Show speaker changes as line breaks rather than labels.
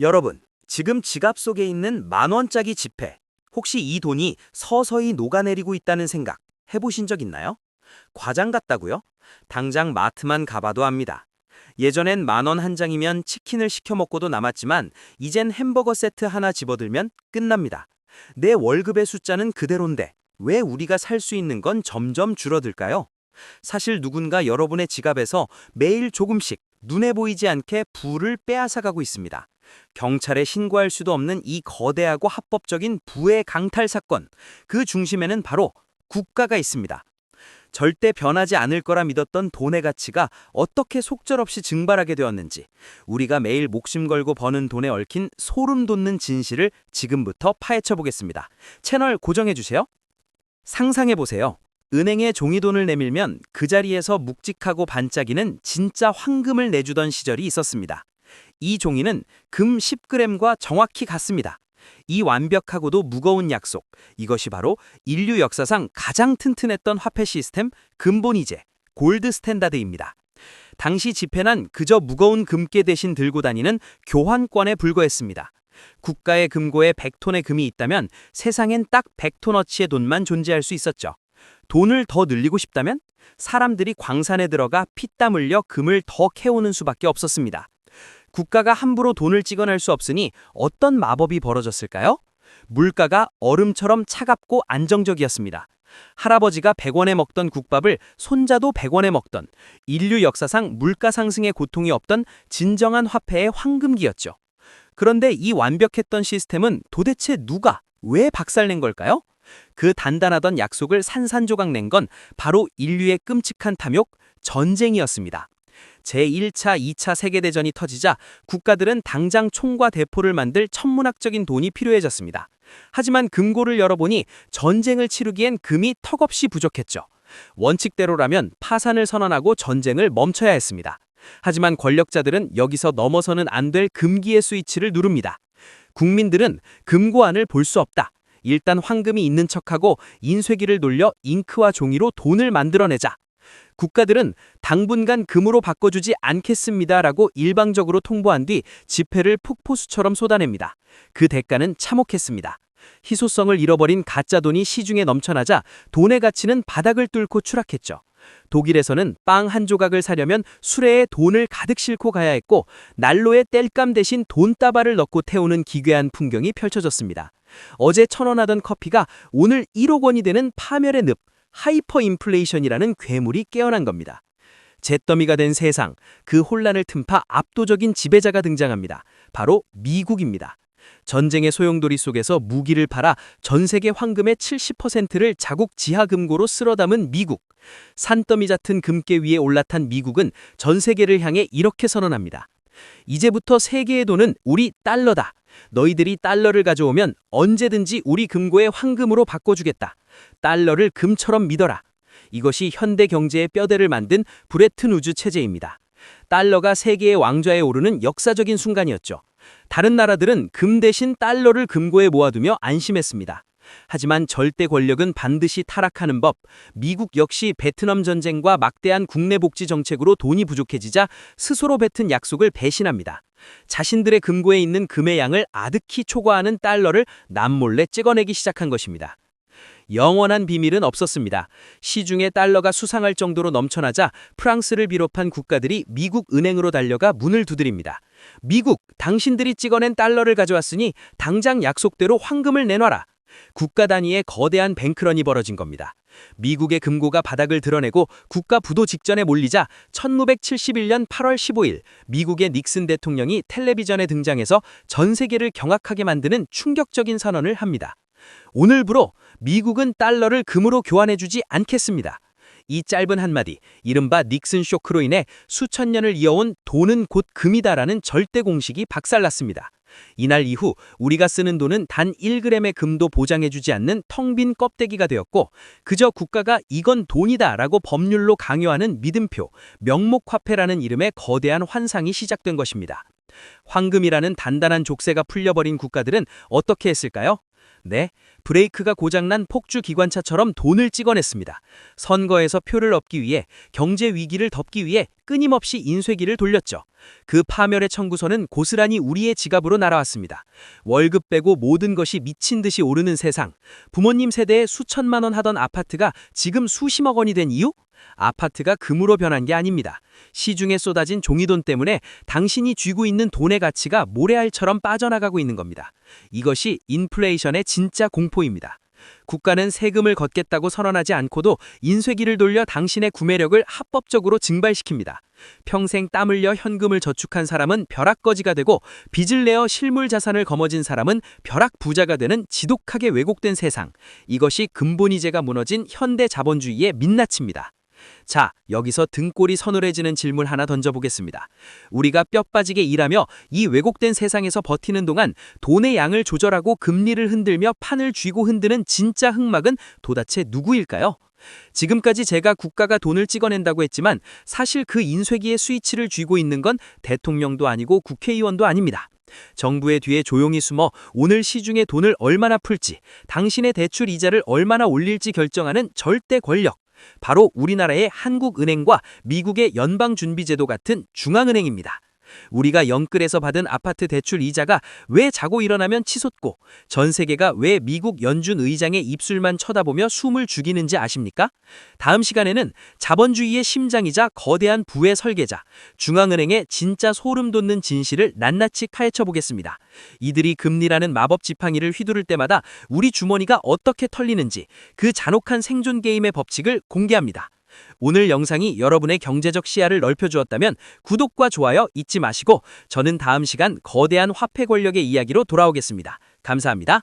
여러분, 지금 지갑 속에 있는 만 원짜리 지폐, 혹시 이 돈이 서서히 녹아내리고 있다는 생각 해보신 적 있나요? 과장 같다고요? 당장 마트만 가봐도 압니다. 예전엔 만 원 한 장이면 치킨을 시켜 먹고도 남았지만 이젠 햄버거 세트 하나 집어들면 끝납니다. 내 월급의 숫자는 그대로인데 왜 우리가 살 수 있는 건 점점 줄어들까요? 사실 누군가 여러분의 지갑에서 매일 조금씩 눈에 보이지 않게 부를 빼앗아가고 있습니다. 경찰에 신고할 수도 없는 이 거대하고 합법적인 부의 강탈 사건, 그 중심에는 바로 국가가 있습니다. 절대 변하지 않을 거라 믿었던 돈의 가치가 어떻게 속절없이 증발하게 되었는지, 우리가 매일 목숨 걸고 버는 돈에 얽힌 소름 돋는 진실을 지금부터 파헤쳐 보겠습니다. 채널 고정해 주세요. 상상해 보세요. 은행에 종이돈을 내밀면 그 자리에서 묵직하고 반짝이는 진짜 황금을 내주던 시절이 있었습니다. 이 종이는 금 10g과 정확히 같습니다. 이 완벽하고도 무거운 약속, 이것이 바로 인류 역사상 가장 튼튼했던 화폐 시스템 근본이제, 골드 스탠다드입니다. 당시 지폐는 그저 무거운 금괴 대신 들고 다니는 교환권에 불과했습니다. 국가의 금고에 100톤의 금이 있다면 세상엔 딱 100톤어치의 돈만 존재할 수 있었죠. 돈을 더 늘리고 싶다면 사람들이 광산에 들어가 피땀 흘려 금을 더 캐오는 수밖에 없었습니다. 국가가 함부로 돈을 찍어낼 수 없으니 어떤 마법이 벌어졌을까요? 물가가 얼음처럼 차갑고 안정적이었습니다. 할아버지가 100원에 먹던 국밥을 손자도 100원에 먹던, 인류 역사상 물가 상승의 고통이 없던 진정한 화폐의 황금기였죠. 그런데 이 완벽했던 시스템은 도대체 누가, 왜 박살낸 걸까요? 그 단단하던 약속을 산산조각 낸 건 바로 인류의 끔찍한 탐욕, 전쟁이었습니다. 제1차, 2차 세계대전이 터지자 국가들은 당장 총과 대포를 만들 천문학적인 돈이 필요해졌습니다. 하지만 금고를 열어보니 전쟁을 치르기엔 금이 턱없이 부족했죠. 원칙대로라면 파산을 선언하고 전쟁을 멈춰야 했습니다. 하지만 권력자들은 여기서 넘어서는 안 될 금기의 스위치를 누릅니다. 국민들은 금고 안을 볼 수 없다. 일단 황금이 있는 척하고 인쇄기를 돌려 잉크와 종이로 돈을 만들어내자. 국가들은 당분간 금으로 바꿔주지 않겠습니다라고 일방적으로 통보한 뒤 지폐를 폭포수처럼 쏟아냅니다. 그 대가는 참혹했습니다. 희소성을 잃어버린 가짜 돈이 시중에 넘쳐나자 돈의 가치는 바닥을 뚫고 추락했죠. 독일에서는 빵 한 조각을 사려면 수레에 돈을 가득 싣고 가야 했고, 난로에 땔감 대신 돈다발을 넣고 태우는 기괴한 풍경이 펼쳐졌습니다. 어제 1,000원 하던 커피가 오늘 1억 원이 되는 파멸의 늪, 하이퍼 인플레이션이라는 괴물이 깨어난 겁니다. 잿더미가 된 세상, 그 혼란을 틈타 압도적인 지배자가 등장합니다. 바로 미국입니다. 전쟁의 소용돌이 속에서 무기를 팔아 전 세계 황금의 70%를 자국 지하금고로 쓸어 담은 미국. 산더미 얕은 금괴 위에 올라탄 미국은 전 세계를 향해 이렇게 선언합니다. 이제부터 세계의 돈은 우리 달러다. 너희들이 달러를 가져오면 언제든지 우리 금고에 황금으로 바꿔주겠다. 달러를 금처럼 믿어라. 이것이 현대 경제의 뼈대를 만든 브레튼 우즈 체제입니다. 달러가 세계의 왕좌에 오르는 역사적인 순간이었죠. 다른 나라들은 금 대신 달러를 금고에 모아두며 안심했습니다. 하지만 절대 권력은 반드시 타락하는 법. 미국 역시 베트남 전쟁과 막대한 국내 복지 정책으로 돈이 부족해지자 스스로 뱉은 약속을 배신합니다. 자신들의 금고에 있는 금의 양을 아득히 초과하는 달러를 남몰래 찍어내기 시작한 것입니다. 영원한 비밀은 없었습니다. 시중에 달러가 수상할 정도로 넘쳐나자 프랑스를 비롯한 국가들이 미국 은행으로 달려가 문을 두드립니다. 미국, 당신들이 찍어낸 달러를 가져왔으니 당장 약속대로 황금을 내놔라. 국가 단위의 거대한 뱅크런이 벌어진 겁니다. 미국의 금고가 바닥을 드러내고 국가 부도 직전에 몰리자 1971년 8월 15일 미국의 닉슨 대통령이 텔레비전에 등장해서 전 세계를 경악하게 만드는 충격적인 선언을 합니다. 오늘부로 미국은 달러를 금으로 교환해주지 않겠습니다. 이 짧은 한마디, 이른바 닉슨 쇼크로 인해 수천 년을 이어온 돈은 곧 금이다라는 절대 공식이 박살났습니다. 이날 이후 우리가 쓰는 돈은 단 1g의 금도 보장해주지 않는 텅 빈 껍데기가 되었고, 그저 국가가 이건 돈이다라고 법률로 강요하는 믿음표, 명목화폐라는 이름의 거대한 환상이 시작된 것입니다. 황금이라는 단단한 족쇄가 풀려버린 국가들은 어떻게 했을까요? 네, 브레이크가 고장난 폭주 기관차처럼 돈을 찍어냈습니다. 선거에서 표를 얻기 위해, 경제 위기를 덮기 위해 끊임없이 인쇄기를 돌렸죠. 그 파멸의 청구서는 고스란히 우리의 지갑으로 날아왔습니다. 월급 빼고 모든 것이 미친 듯이 오르는 세상. 부모님 세대에 수천만 원 하던 아파트가 지금 수십억 원이 된 이유? 아파트가 금으로 변한 게 아닙니다. 시중에 쏟아진 종이돈 때문에 당신이 쥐고 있는 돈의 가치가 모래알처럼 빠져나가고 있는 겁니다. 이것이 인플레이션의 진짜 공포입니다. 국가는 세금을 걷겠다고 선언하지 않고도 인쇄기를 돌려 당신의 구매력을 합법적으로 증발시킵니다. 평생 땀 흘려 현금을 저축한 사람은 벼락거지가 되고 빚을 내어 실물 자산을 거머쥔 사람은 벼락부자가 되는 지독하게 왜곡된 세상. 이것이 근본이제가 무너진 현대 자본주의의 민낯입니다. 자, 여기서 등골이 서늘해지는 질문 하나 던져보겠습니다. 우리가 뼈 빠지게 일하며 이 왜곡된 세상에서 버티는 동안 돈의 양을 조절하고 금리를 흔들며 판을 쥐고 흔드는 진짜 흑막은 도대체 누구일까요? 지금까지 제가 국가가 돈을 찍어낸다고 했지만 사실 그 인쇄기의 스위치를 쥐고 있는 건 대통령도 아니고 국회의원도 아닙니다. 정부의 뒤에 조용히 숨어 오늘 시중에 돈을 얼마나 풀지, 당신의 대출 이자를 얼마나 올릴지 결정하는 절대 권력. 바로 우리나라의 한국은행과 미국의 연방준비제도 같은 중앙은행입니다. 우리가 영끌에서 받은 아파트 대출 이자가 왜 자고 일어나면 치솟고 전 세계가 왜 미국 연준 의장의 입술만 쳐다보며 숨을 죽이는지 아십니까? 다음 시간에는 자본주의의 심장이자 거대한 부의 설계자, 중앙은행의 진짜 소름 돋는 진실을 낱낱이 파헤쳐 보겠습니다. 이들이 금리라는 마법 지팡이를 휘두를 때마다 우리 주머니가 어떻게 털리는지 그 잔혹한 생존 게임의 법칙을 공개합니다. 오늘 영상이 여러분의 경제적 시야를 넓혀주었다면 구독과 좋아요 잊지 마시고 저는 다음 시간 거대한 화폐 권력의 이야기로 돌아오겠습니다. 감사합니다.